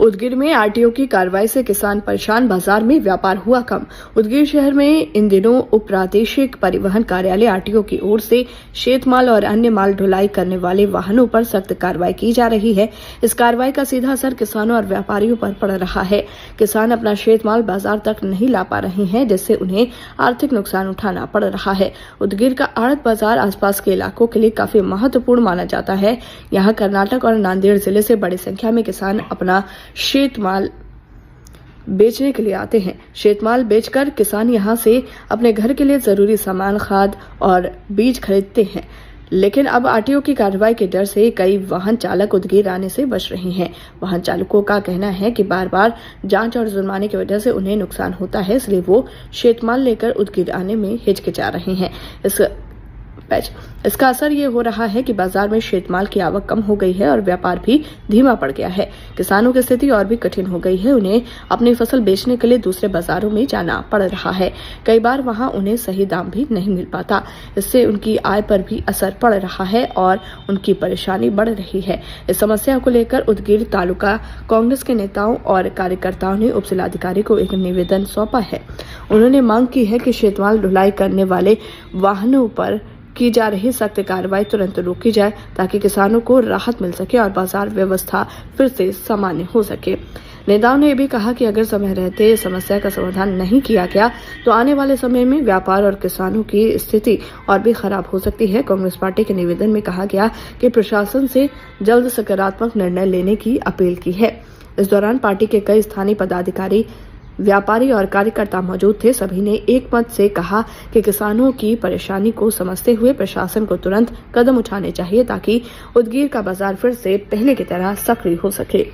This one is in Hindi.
उदगीर में आरटीओ की कार्रवाई से किसान परेशान, बाजार में व्यापार हुआ कम। उदगीर शहर में इन दिनों उप प्रादेशिक परिवहन कार्यालय आरटीओ की ओर से शेत माल और अन्य माल ढुलाई करने वाले वाहनों पर सख्त कार्रवाई की जा रही है। इस कार्रवाई का सीधा असर किसानों और व्यापारियों पर पड़ रहा है। किसान अपना शेत माल बाजार तक नहीं ला पा रहे हैं, जिससे उन्हें आर्थिक नुकसान उठाना पड़ रहा है। उदगीर का आड़त बाजार आसपास के इलाकों के लिए काफी महत्वपूर्ण माना जाता है। यहाँ कर्नाटक और नांदेड़ जिले से बड़ी संख्या में किसान अपना शेत माल बेचने के लिए आते हैं। शेत माल बेचकर किसान यहां से अपने घर के लिए जरूरी सामान, खाद और बीज खरीदते हैं। लेकिन अब आरटीओ की कार्रवाई के डर से कई वाहन चालक उदगीर आने से बच रहे हैं। वाहन चालकों का कहना है कि बार बार जांच और जुर्माने की वजह से उन्हें नुकसान होता है, इसलिए वो शेत माल लेकर उदगीर आने में हिचकिचा रहे हैं। इसका असर ये हो रहा है कि बाजार में शेत माल की आवक कम हो गई है और व्यापार भी धीमा पड़ गया है। किसानों की स्थिति और भी कठिन हो गई है। उन्हें अपनी फसल बेचने के लिए दूसरे बाजारों में जाना पड़ रहा है। कई बार वहां उन्हें सही दाम भी नहीं मिल पाता। इससे उनकी आय पर भी असर पड़ रहा है और उनकी परेशानी बढ़ रही है। इस समस्या को लेकर उदगीर तालुका कांग्रेस के नेताओं और कार्यकर्ताओं ने उप जिलाधिकारी को एक निवेदन सौंपा है। उन्होंने मांग की है कि शेत माल ढुलाई करने वाले वाहनों पर की जा रही सख्त कार्रवाई तुरंत रोकी जाए, ताकि किसानों को राहत मिल सके और बाजार व्यवस्था फिर से सामान्य हो सके। नेताओं ने भी कहा कि अगर समय रहते समस्या का समाधान नहीं किया गया तो आने वाले समय में व्यापार और किसानों की स्थिति और भी खराब हो सकती है। कांग्रेस पार्टी के निवेदन में कहा गया कि प्रशासन से जल्द सकारात्मक निर्णय लेने की अपील की है। इस दौरान पार्टी के कई स्थानीय पदाधिकारी, व्यापारी और कार्यकर्ता मौजूद थे। सभी ने एक मत से कहा कि किसानों की परेशानी को समझते हुए प्रशासन को तुरंत कदम उठाने चाहिए, ताकि उदगीर का बाजार फिर से पहले की तरह सक्रिय हो सके।